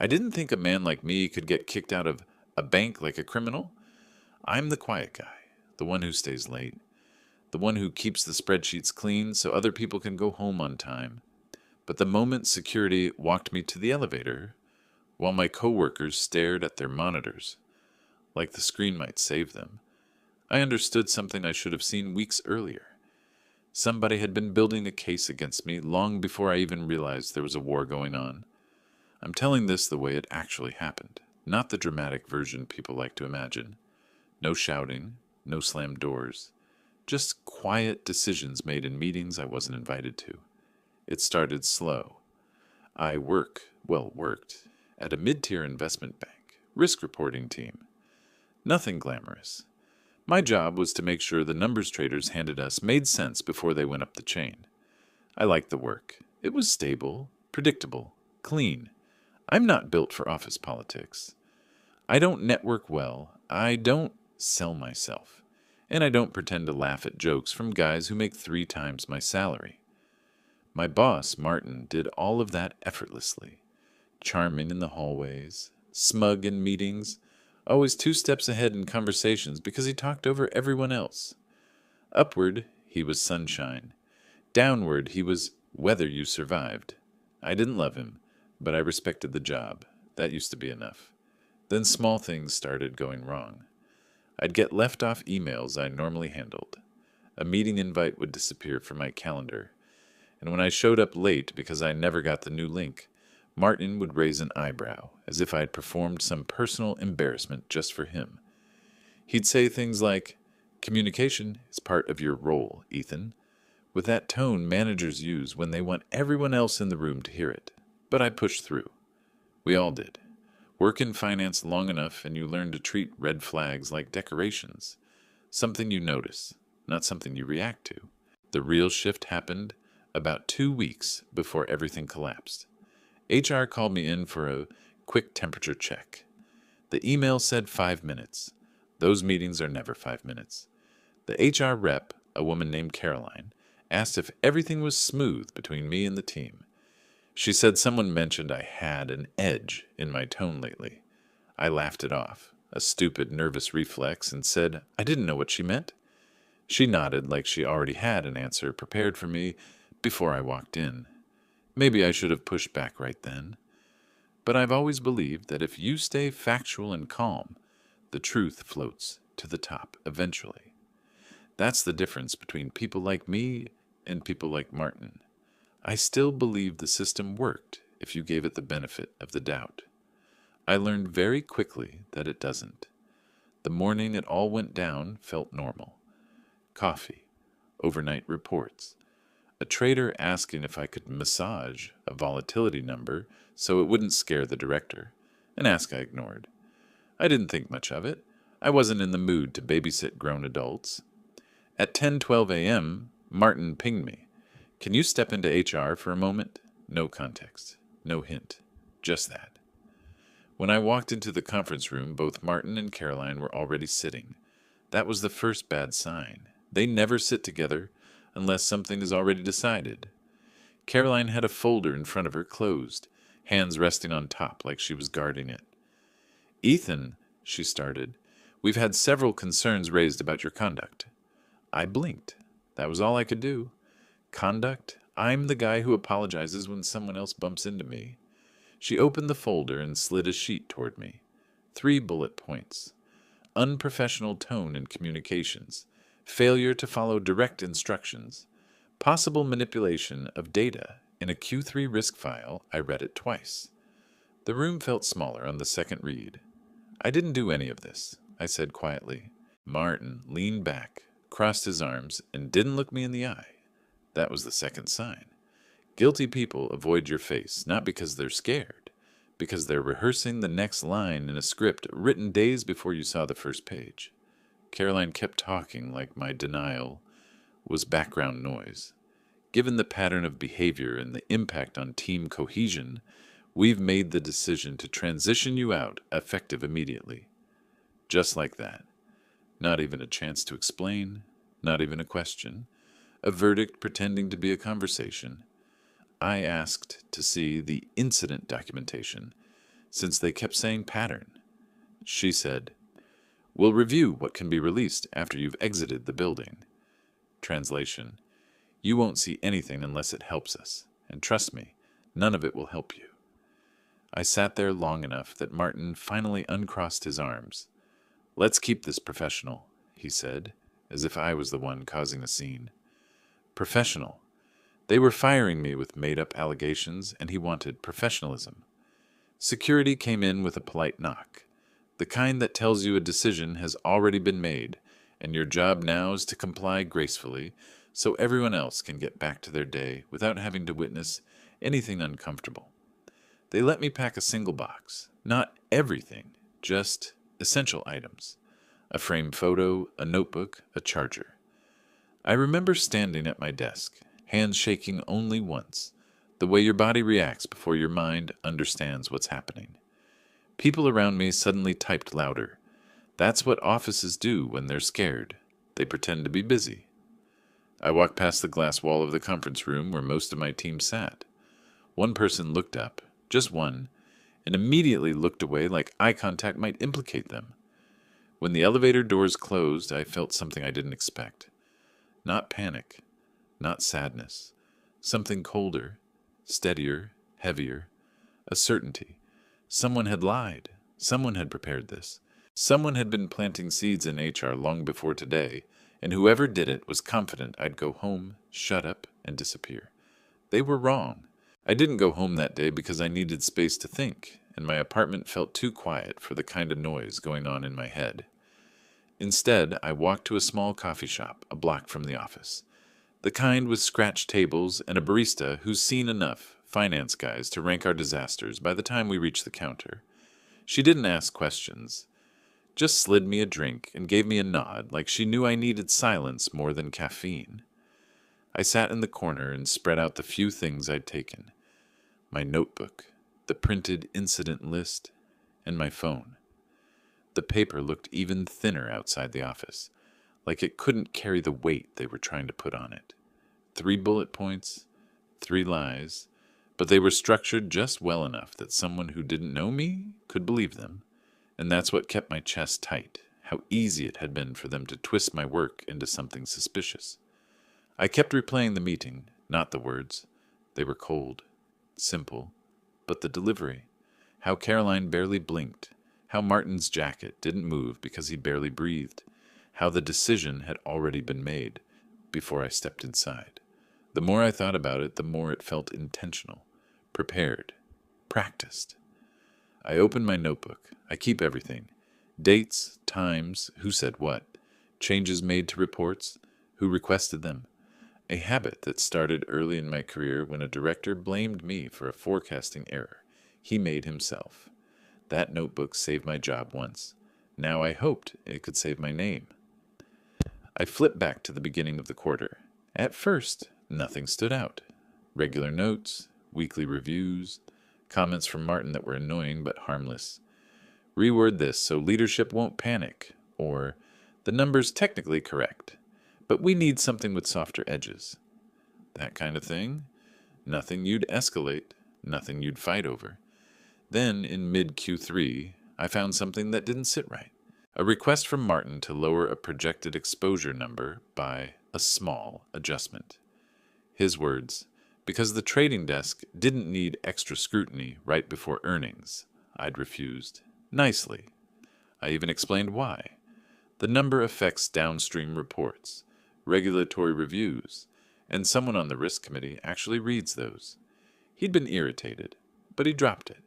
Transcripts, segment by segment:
I didn't think a man like me could get kicked out of a bank like a criminal. I'm the quiet guy, the one who stays late, the one who keeps the spreadsheets clean so other people can go home on time. But the moment security walked me to the elevator, while my coworkers stared at their monitors, like the screen might save them, I understood something I should have seen weeks earlier. Somebody had been building a case against me long before I even realized there was a war going on. I'm telling this the way it actually happened, not the dramatic version people like to imagine. No shouting, no slammed doors, just quiet decisions made in meetings I wasn't invited to. It started slow. I worked, at a mid-tier investment bank, risk reporting team. Nothing glamorous. My job was to make sure the numbers traders handed us made sense before they went up the chain. I liked the work. It was stable, predictable, clean. I'm not built for office politics. I don't network well. I don't sell myself. And I don't pretend to laugh at jokes from guys who make 3 times my salary. My boss, Martin, did all of that effortlessly. Charming in the hallways, smug in meetings, always 2 steps ahead in conversations because he talked over everyone else. Upward, he was sunshine. Downward, he was whether you survived. I didn't love him, but I respected the job. That used to be enough. Then small things started going wrong. I'd get left off emails I normally handled. A meeting invite would disappear from my calendar. And when I showed up late because I never got the new link, Martin would raise an eyebrow, as if I had performed some personal embarrassment just for him. He'd say things like, "Communication is part of your role, Ethan," with that tone managers use when they want everyone else in the room to hear it. But I pushed through. We all did. Work in finance long enough and you learn to treat red flags like decorations. Something you notice, not something you react to. The real shift happened about 2 weeks before everything collapsed. HR called me in for a quick temperature check. The email said 5 minutes. Those meetings are never 5 minutes. The HR rep, a woman named Caroline, asked if everything was smooth between me and the team. She said someone mentioned I had an edge in my tone lately. I laughed it off, a stupid, nervous reflex, and said I didn't know what she meant. She nodded like she already had an answer prepared for me before I walked in. Maybe I should have pushed back right then. But I've always believed that if you stay factual and calm, the truth floats to the top eventually. That's the difference between people like me and people like Martin. I still believe the system worked if you gave it the benefit of the doubt. I learned very quickly that it doesn't. The morning it all went down felt normal. Coffee, overnight reports, a trader asking if I could massage a volatility number so it wouldn't scare the director, an ask I ignored. I didn't think much of it. I wasn't in the mood to babysit grown adults. At 10:12 a.m., Martin pinged me. "Can you step into HR for a moment?" No context, no hint, just that. When I walked into the conference room, both Martin and Caroline were already sitting. That was the first bad sign. They never sit together unless something is already decided. Caroline had a folder in front of her closed, hands resting on top like she was guarding it. "Ethan," she started, "we've had several concerns raised about your conduct." I blinked. That was all I could do. Conduct? I'm the guy who apologizes when someone else bumps into me. She opened the folder and slid a sheet toward me. 3 bullet points. Unprofessional tone in communications. Failure to follow direct instructions. Possible manipulation of data. In a Q3 risk file, I read it twice. The room felt smaller on the second read. "I didn't do any of this," I said quietly. Martin leaned back, crossed his arms, and didn't look me in the eye. That was the second sign. Guilty people avoid your face, not because they're scared, because they're rehearsing the next line in a script written days before you saw the first page. Caroline kept talking like my denial was background noise. Given the pattern of behavior and the impact on team cohesion, we've made the decision to transition you out effective immediately. Just like that. Not even a chance to explain, not even a question. A verdict pretending to be a conversation. I asked to see the incident documentation. since they kept saying pattern. She said, "We'll review what can be released after you've exited the building." Translation: "You won't see anything unless it helps us, and trust me, none of it will help you." I sat there long enough that Martin finally uncrossed his arms. "Let's keep this professional," he said, as if I was the one causing a scene. Professional. They were firing me with made-up allegations, and he wanted professionalism. Security came in with a polite knock, the kind that tells you a decision has already been made, and your job now is to comply gracefully so everyone else can get back to their day without having to witness anything uncomfortable. They let me pack a single box, not everything, just essential items: a framed photo, a notebook, a charger. I remember standing at my desk, hands shaking only once, the way your body reacts before your mind understands what's happening. People around me suddenly typed louder. That's what offices do when they're scared. They pretend to be busy. I walked past the glass wall of the conference room where most of my team sat. One person looked up, just one, and immediately looked away like eye contact might implicate them. When the elevator doors closed, I felt something I didn't expect. Not panic, not sadness. Something colder, steadier, heavier. A certainty. Someone had lied. Someone had prepared this. Someone had been planting seeds in HR long before today, and whoever did it was confident I'd go home, shut up, and disappear. They were wrong. I didn't go home that day because I needed space to think, and my apartment felt too quiet for the kind of noise going on in my head. Instead, I walked to a small coffee shop a block from the office, the kind with scratched tables and a barista who's seen enough finance guys to rank our disasters by the time we reach the counter. She didn't ask questions, just slid me a drink and gave me a nod like she knew I needed silence more than caffeine. I sat in the corner and spread out the few things I'd taken: my notebook, the printed incident list, and my phone. The paper looked even thinner outside the office, like it couldn't carry the weight they were trying to put on it. 3 bullet points, 3 lies, but they were structured just well enough that someone who didn't know me could believe them, and that's what kept my chest tight, how easy it had been for them to twist my work into something suspicious. I kept replaying the meeting, not the words. They were cold, simple, but the delivery. How Caroline barely blinked, how Martin's jacket didn't move because he barely breathed, how the decision had already been made before I stepped inside. The more I thought about it, the more it felt intentional, prepared, practiced. I opened my notebook. I keep everything: dates, times, who said what, changes made to reports, who requested them. A habit that started early in my career when a director blamed me for a forecasting error he made himself. That notebook saved my job once. Now I hoped it could save my name. I flipped back to the beginning of the quarter. At first, nothing stood out. Regular notes, weekly reviews, comments from Martin that were annoying but harmless. Reword this so leadership won't panic, or the number's technically correct, but we need something with softer edges. That kind of thing. Nothing you'd escalate, nothing you'd fight over. Then, in mid-Q3, I found something that didn't sit right. A request from Martin to lower a projected exposure number by a small adjustment. His words: "Because the trading desk didn't need extra scrutiny right before earnings." I'd refused. Nicely. I even explained why. The number affects downstream reports, regulatory reviews, and someone on the risk committee actually reads those. He'd been irritated, but he dropped it.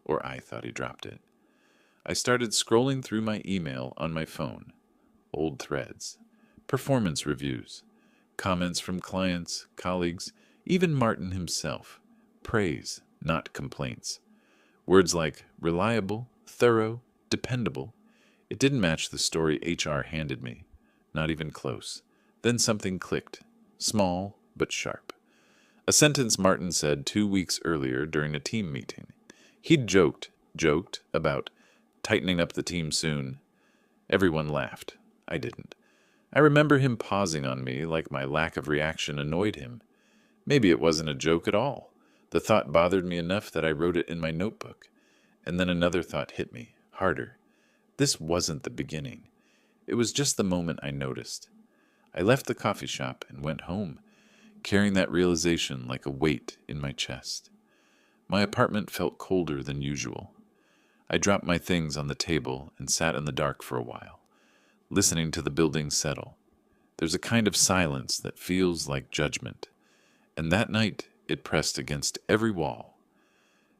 Or I thought he dropped it. I started scrolling through my email on my phone. Old threads. Performance reviews. Comments from clients, colleagues, even Martin himself. Praise, not complaints. Words like reliable, thorough, dependable. It didn't match the story HR handed me. Not even close. Then something clicked. Small, but sharp. A sentence Martin said 2 weeks earlier during a team meeting. He'd joked about tightening up the team soon. Everyone laughed. I didn't. I remember him pausing on me like my lack of reaction annoyed him. Maybe it wasn't a joke at all. The thought bothered me enough that I wrote it in my notebook. And then another thought hit me, harder. This wasn't the beginning. It was just the moment I noticed. I left the coffee shop and went home, carrying that realization like a weight in my chest. My apartment felt colder than usual. I dropped my things on the table and sat in the dark for a while, listening to the building settle. There's a kind of silence that feels like judgment, and that night it pressed against every wall.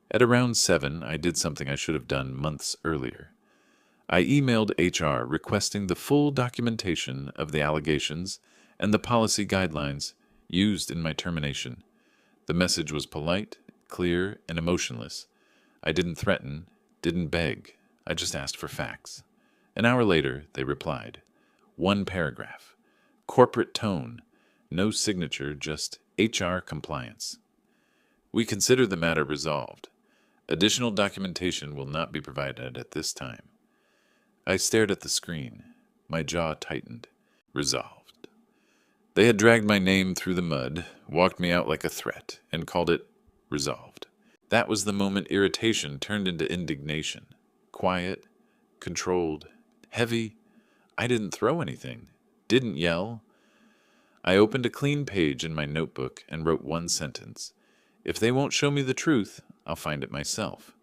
At around 7, I did something I should have done months earlier. I emailed HR requesting the full documentation of the allegations and the policy guidelines used in my termination. The message was polite, clear, and emotionless. I didn't threaten, didn't beg. I just asked for facts. An hour later, they replied. 1 paragraph. Corporate tone. No signature, just HR compliance. We consider the matter resolved. Additional documentation will not be provided at this time. I stared at the screen. My jaw tightened. Resolved. They had dragged my name through the mud, walked me out like a threat, and called it resolved. That was the moment irritation turned into indignation. Quiet, controlled, heavy. I didn't throw anything, didn't yell. I opened a clean page in my notebook and wrote 1 sentence. If they won't show me the truth, I'll find it myself.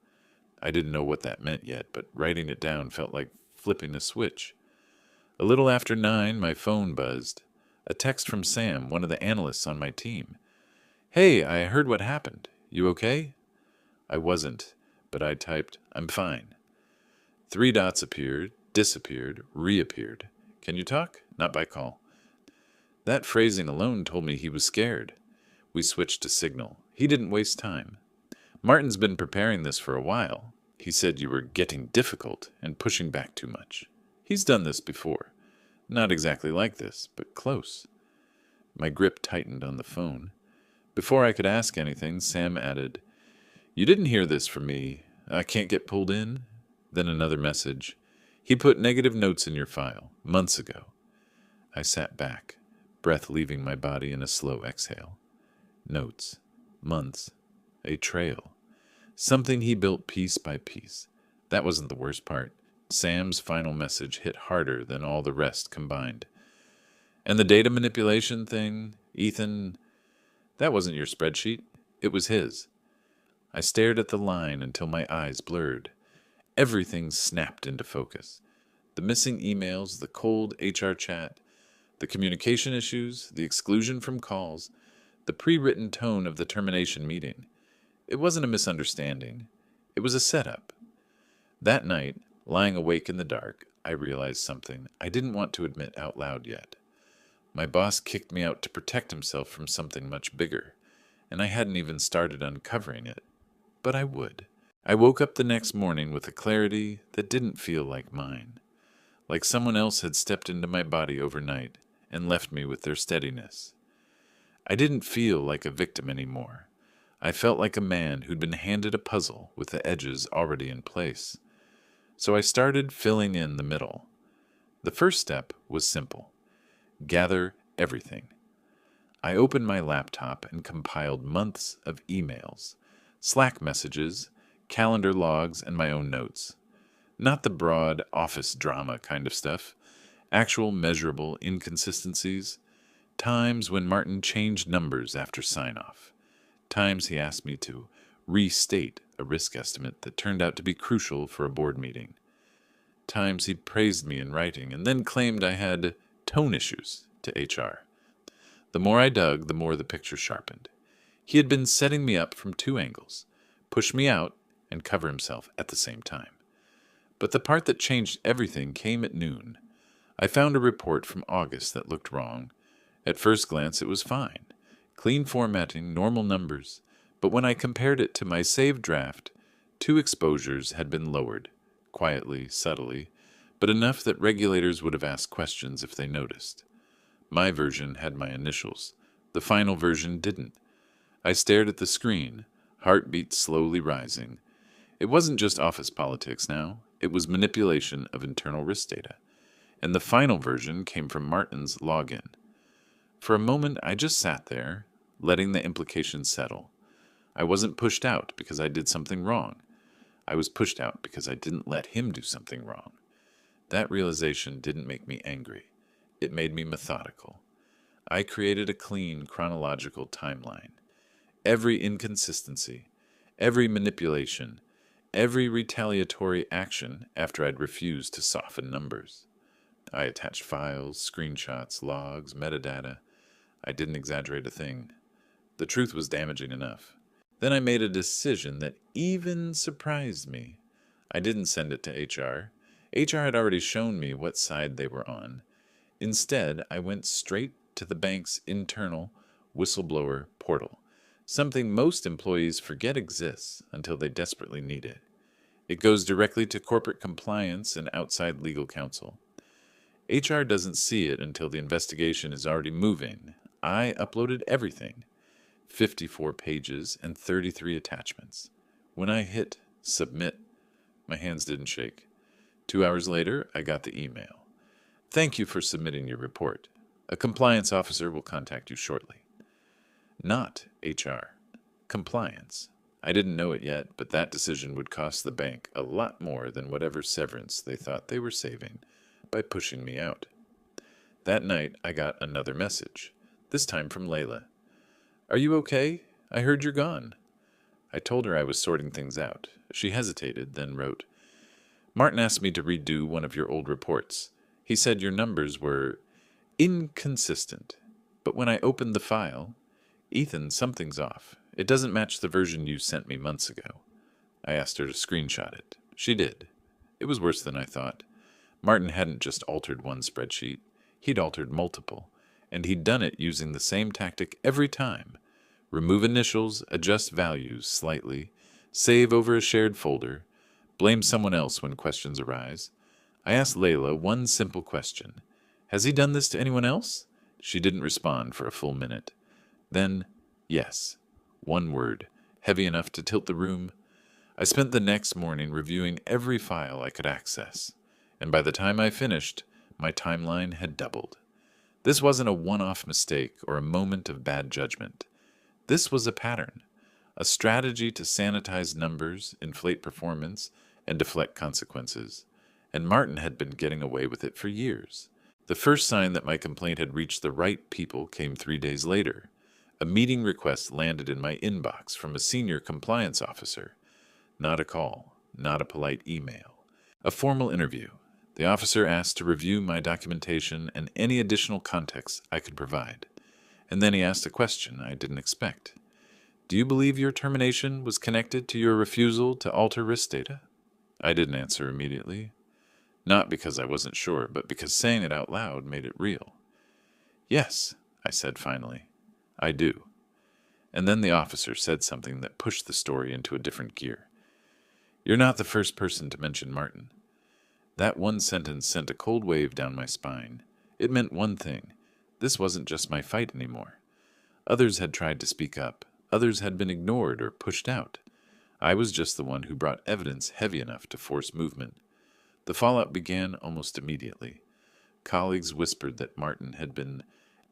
I didn't know what that meant yet, but writing it down felt like flipping a switch. A little after 9, my phone buzzed. A text from Sam, one of the analysts on my team. Hey, I heard what happened. You okay? I wasn't, but I typed, I'm fine. 3 dots appeared, disappeared, reappeared. Can you talk? Not by call. That phrasing alone told me he was scared. We switched to Signal. He didn't waste time. Martin's been preparing this for a while. He said you were getting difficult and pushing back too much. He's done this before. Not exactly like this, but close. My grip tightened on the phone. Before I could ask anything, Sam added, You didn't hear this from me. I can't get pulled in? Then another message. He put negative notes in your file, months ago. I sat back, breath leaving my body in a slow exhale. Notes. Months. A trail. Something he built piece by piece. That wasn't the worst part. Sam's final message hit harder than all the rest combined. And the data manipulation thing, Ethan, that wasn't your spreadsheet. It was his. I stared at the line until my eyes blurred. Everything snapped into focus. The missing emails, the cold HR chat, the communication issues, the exclusion from calls, the pre-written tone of the termination meeting. It wasn't a misunderstanding. It was a setup. That night, lying awake in the dark, I realized something I didn't want to admit out loud yet. My boss kicked me out to protect himself from something much bigger, and I hadn't even started uncovering it. But I would. I woke up the next morning with a clarity that didn't feel like mine. Like someone else had stepped into my body overnight and left me with their steadiness. I didn't feel like a victim anymore. I felt like a man who'd been handed a puzzle with the edges already in place. So I started filling in the middle. The first step was simple. Gather everything. I opened my laptop and compiled months of emails, Slack messages, calendar logs, and my own notes. Not the broad office drama kind of stuff. Actual measurable inconsistencies. Times when Martin changed numbers after sign-off. Times he asked me to restate a risk estimate that turned out to be crucial for a board meeting. Times he praised me in writing and then claimed I had tone issues to HR. The more I dug, the more the picture sharpened. He had been setting me up from 2 angles, push me out and cover himself at the same time. But the part that changed everything came at noon. I found a report from August that looked wrong. At first glance, it was fine. Clean formatting, normal numbers. But when I compared it to my saved draft, 2 exposures had been lowered, quietly, subtly, but enough that regulators would have asked questions if they noticed. My version had my initials. The final version didn't. I stared at the screen, heartbeat slowly rising. It wasn't just office politics now. It was manipulation of internal risk data. And the final version came from Martin's login. For a moment, I just sat there, letting the implications settle. I wasn't pushed out because I did something wrong. I was pushed out because I didn't let him do something wrong. That realization didn't make me angry. It made me methodical. I created a clean chronological timeline. Every inconsistency, every manipulation, every retaliatory action after I'd refused to soften numbers. I attached files, screenshots, logs, metadata. I didn't exaggerate a thing. The truth was damaging enough. Then I made a decision that even surprised me. I didn't send it to HR. HR had already shown me what side they were on. Instead, I went straight to the bank's internal whistleblower portal, something most employees forget exists until they desperately need it. It goes directly to corporate compliance and outside legal counsel. HR doesn't see it until the investigation is already moving. I uploaded everything, 54 pages and 33 attachments. When I hit submit, my hands didn't shake. 2 hours later, I got the email. Thank you for submitting your report. A compliance officer will contact you shortly. Not HR. Compliance. I didn't know it yet, but that decision would cost the bank a lot more than whatever severance they thought they were saving by pushing me out. That night, I got another message, this time from Layla. Are you okay? I heard you're gone. I told her I was sorting things out. She hesitated, then wrote, Martin asked me to redo one of your old reports. He said your numbers were inconsistent. But when I opened the file, Ethan, something's off. It doesn't match the version you sent me months ago. I asked her to screenshot it. She did. It was worse than I thought. Martin hadn't just altered one spreadsheet. He'd altered multiple, and he'd done it using the same tactic every time. Remove initials, adjust values slightly, save over a shared folder, blame someone else when questions arise. I asked Layla one simple question. Has he done this to anyone else? She didn't respond for a full minute. Then, yes. One word, heavy enough to tilt the room. I spent the next morning reviewing every file I could access, and by the time I finished, my timeline had doubled. This wasn't a one-off mistake or a moment of bad judgment. This was a pattern, a strategy to sanitize numbers, inflate performance, and deflect consequences. And Martin had been getting away with it for years. The first sign that my complaint had reached the right people came 3 days later. A meeting request landed in my inbox from a senior compliance officer. Not a call, not a polite email. A formal interview. The officer asked to review my documentation and any additional context I could provide. And then he asked a question I didn't expect. Do you believe your termination was connected to your refusal to alter risk data? I didn't answer immediately. Not because I wasn't sure, but because saying it out loud made it real. Yes, I said finally. I do. And then the officer said something that pushed the story into a different gear. You're not the first person to mention Martin. That one sentence sent a cold wave down my spine. It meant one thing. This wasn't just my fight anymore. Others had tried to speak up. Others had been ignored or pushed out. I was just the one who brought evidence heavy enough to force movement. The fallout began almost immediately. Colleagues whispered that Martin had been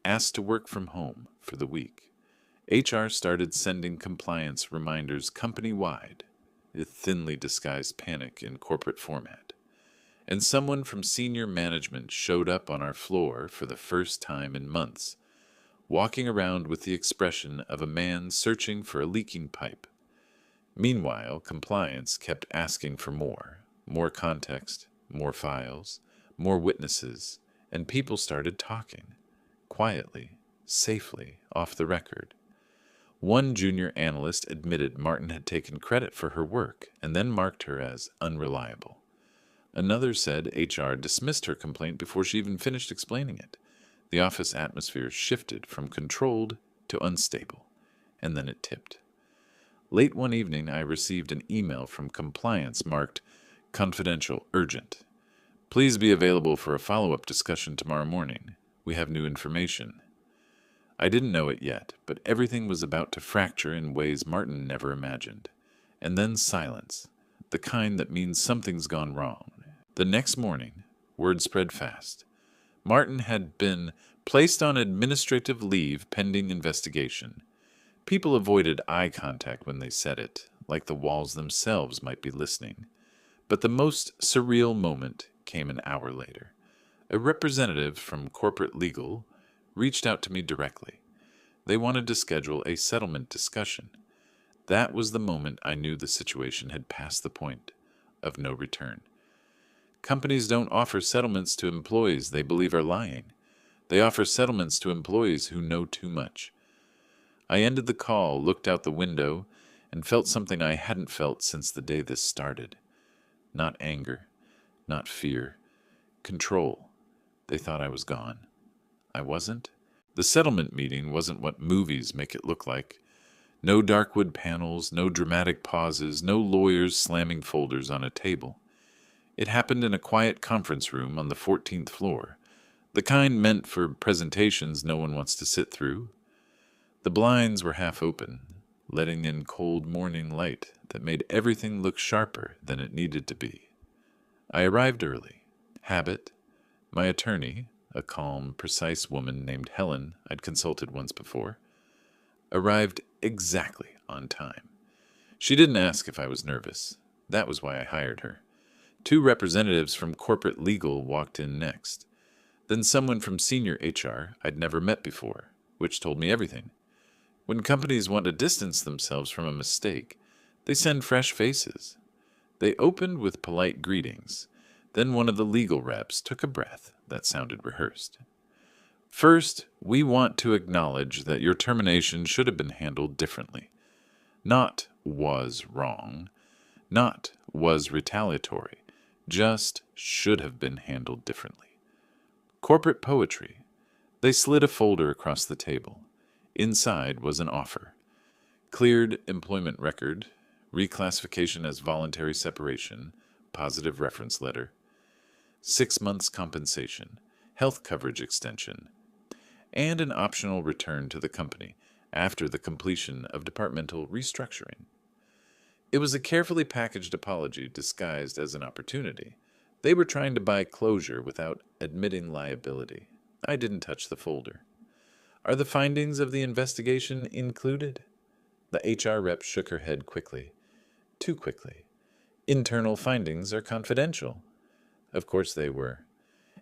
asked to work from home for the week. HR started sending compliance reminders company-wide, a thinly disguised panic in corporate format. And someone from senior management showed up on our floor for the first time in months, walking around with the expression of a man searching for a leaking pipe. Meanwhile, compliance kept asking for more context, more files, more witnesses, and people started talking, quietly, safely, off the record. One junior analyst admitted Martin had taken credit for her work and then marked her as unreliable. Another said HR dismissed her complaint before she even finished explaining it. The office atmosphere shifted from controlled to unstable, and then it tipped. Late one evening, I received an email from compliance marked confidential, urgent. Please be available for a follow-up discussion tomorrow morning. We have new information. I didn't know it yet, but everything was about to fracture in ways Martin never imagined. And then silence, the kind that means something's gone wrong. The next morning, word spread fast. Martin had been placed on administrative leave pending investigation. People avoided eye contact when they said it, like the walls themselves might be listening. But the most surreal moment came an hour later. A representative from corporate legal reached out to me directly. They wanted to schedule a settlement discussion. That was the moment I knew the situation had passed the point of no return. Companies don't offer settlements to employees they believe are lying. They offer settlements to employees who know too much. I ended the call, looked out the window, and felt something I hadn't felt since the day this started. Not anger, not fear. Control. They thought I was gone. I wasn't. The settlement meeting wasn't what movies make it look like. No darkwood panels, no dramatic pauses, no lawyers slamming folders on a table. It happened in a quiet conference room on the 14th floor, the kind meant for presentations no one wants to sit through. The blinds were half open, letting in cold morning light that made everything look sharper than it needed to be. I arrived early. Habit. My attorney, a calm, precise woman named Helen I'd consulted once before, arrived exactly on time. She didn't ask if I was nervous. That was why I hired her. 2 representatives from corporate legal walked in next. Then someone from senior HR I'd never met before, which told me everything. When companies want to distance themselves from a mistake, they send fresh faces. They opened with polite greetings. Then one of the legal reps took a breath that sounded rehearsed. First, we want to acknowledge that your termination should have been handled differently. Not was wrong, not was retaliatory, just should have been handled differently. Corporate poetry. They slid a folder across the table. Inside was an offer. Cleared employment record, reclassification as voluntary separation, positive reference letter, 6 months compensation, health coverage extension, and an optional return to the company after the completion of departmental restructuring. It was a carefully packaged apology disguised as an opportunity. They were trying to buy closure without admitting liability. I didn't touch the folder. Are the findings of the investigation included? The HR rep shook her head quickly. Too quickly. Internal findings are confidential. Of course they were.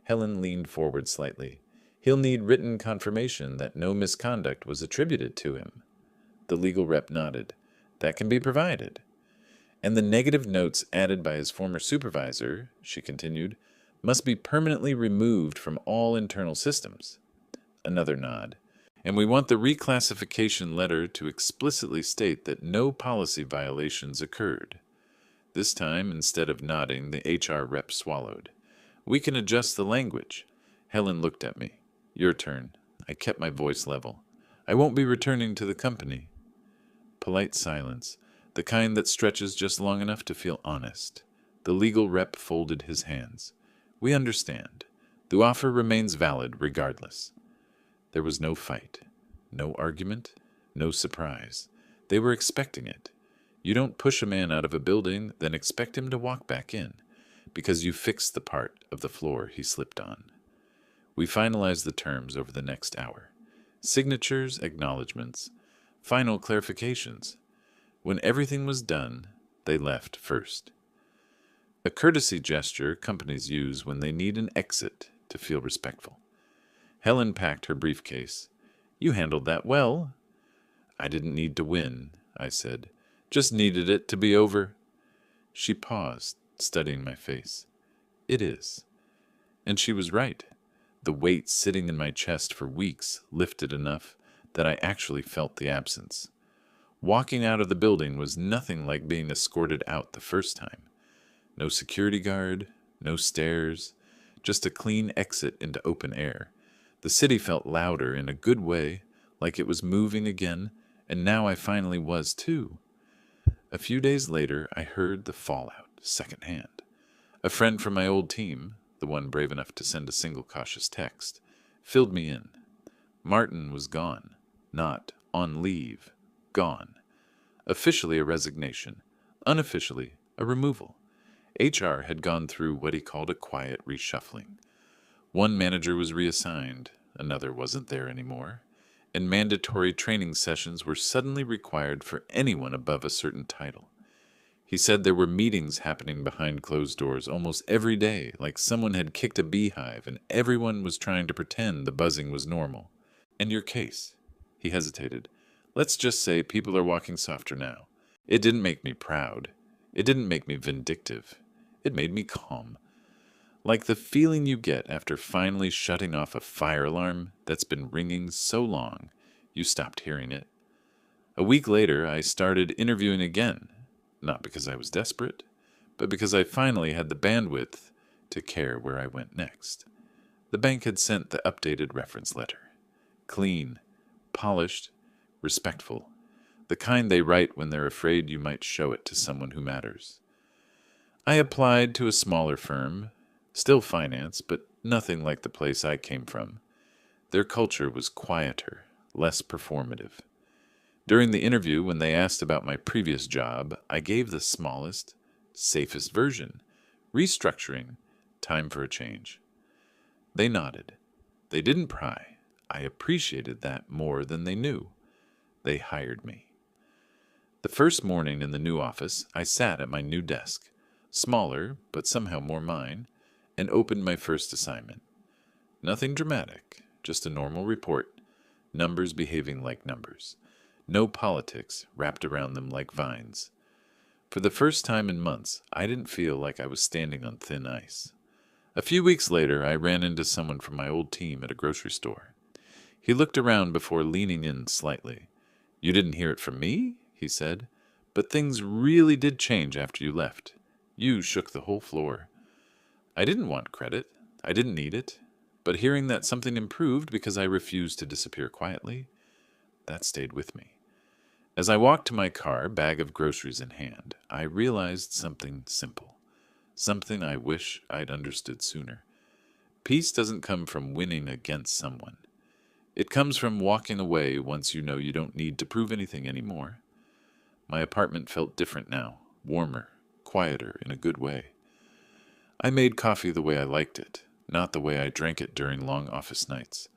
Helen leaned forward slightly. He'll need written confirmation that no misconduct was attributed to him. The legal rep nodded. That can be provided. And the negative notes added by his former supervisor, she continued, must be permanently removed from all internal systems. Another nod. And we want the reclassification letter to explicitly state that no policy violations occurred. This time, instead of nodding, the HR rep swallowed. We can adjust the language. Helen looked at me. Your turn. I kept my voice level. I won't be returning to the company. Polite silence, the kind that stretches just long enough to feel honest. The legal rep folded his hands. We understand. The offer remains valid regardless. There was no fight, no argument, no surprise. They were expecting it. You don't push a man out of a building, then expect him to walk back in, because you fixed the part of the floor he slipped on. We finalized the terms over the next hour. Signatures, acknowledgments, final clarifications. When everything was done, they left first. A courtesy gesture companies use when they need an exit to feel respectful. Helen packed her briefcase. You handled that well. I didn't need to win, I said. Just needed it to be over. She paused, studying my face. It is. And she was right. The weight sitting in my chest for weeks lifted enough that I actually felt the absence. Walking out of the building was nothing like being escorted out the first time. No security guard, no stairs, just a clean exit into open air. The city felt louder in a good way, like it was moving again, and now I finally was too. A few days later, I heard the fallout, secondhand. A friend from my old team, the one brave enough to send a single cautious text, filled me in. Martin was gone, not on leave, gone. Officially a resignation, unofficially a removal. HR had gone through what he called a quiet reshuffling. One manager was reassigned, another wasn't there anymore, and mandatory training sessions were suddenly required for anyone above a certain title. He said there were meetings happening behind closed doors almost every day, like someone had kicked a beehive and everyone was trying to pretend the buzzing was normal. And your case? He hesitated. Let's just say people are walking softer now. It didn't make me proud. It didn't make me vindictive. It made me calm. Like the feeling you get after finally shutting off a fire alarm that's been ringing so long you stopped hearing it. A week later, I started interviewing again, not because I was desperate, but because I finally had the bandwidth to care where I went next. The bank had sent the updated reference letter. Clean, polished, respectful. The kind they write when they're afraid you might show it to someone who matters. I applied to a smaller firm, still finance, but nothing like the place I came from. Their culture was quieter, less performative. During the interview, when they asked about my previous job, I gave the smallest, safest version. Restructuring, time for a change. They nodded. They didn't pry. I appreciated that more than they knew. They hired me. The first morning in the new office, I sat at my new desk, smaller, but somehow more mine, and opened my first assignment. Nothing dramatic, just a normal report, numbers behaving like numbers. No politics wrapped around them like vines. For the first time in months, I didn't feel like I was standing on thin ice. A few weeks later, I ran into someone from my old team at a grocery store. He looked around before leaning in slightly. "You didn't hear it from me?" he said. "But things really did change after you left. You shook the whole floor." I didn't want credit. I didn't need it. But hearing that something improved because I refused to disappear quietly, that stayed with me. As I walked to my car, bag of groceries in hand, I realized something simple. Something I wish I'd understood sooner. Peace doesn't come from winning against someone. It comes from walking away once you know you don't need to prove anything anymore. My apartment felt different now, warmer, quieter in a good way. I made coffee the way I liked it, not the way I drank it during long office nights.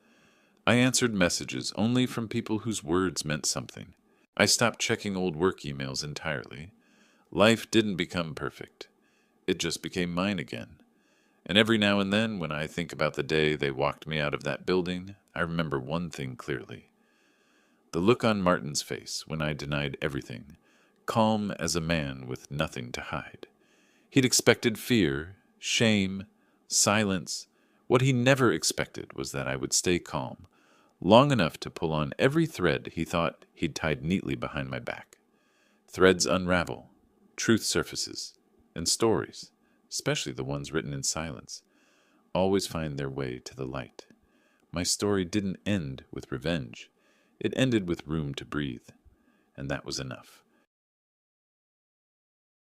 I answered messages only from people whose words meant something. I stopped checking old work emails entirely. Life didn't become perfect. It just became mine again. And every now and then, when I think about the day they walked me out of that building, I remember one thing clearly. The look on Martin's face when I denied everything, calm as a man with nothing to hide. He'd expected fear, shame, silence. What he never expected was that I would stay calm, long enough to pull on every thread he thought he'd tied neatly behind my back. Threads unravel, truth surfaces, and stories, especially the ones written in silence, always find their way to the light. My story didn't end with revenge. It ended with room to breathe, and that was enough.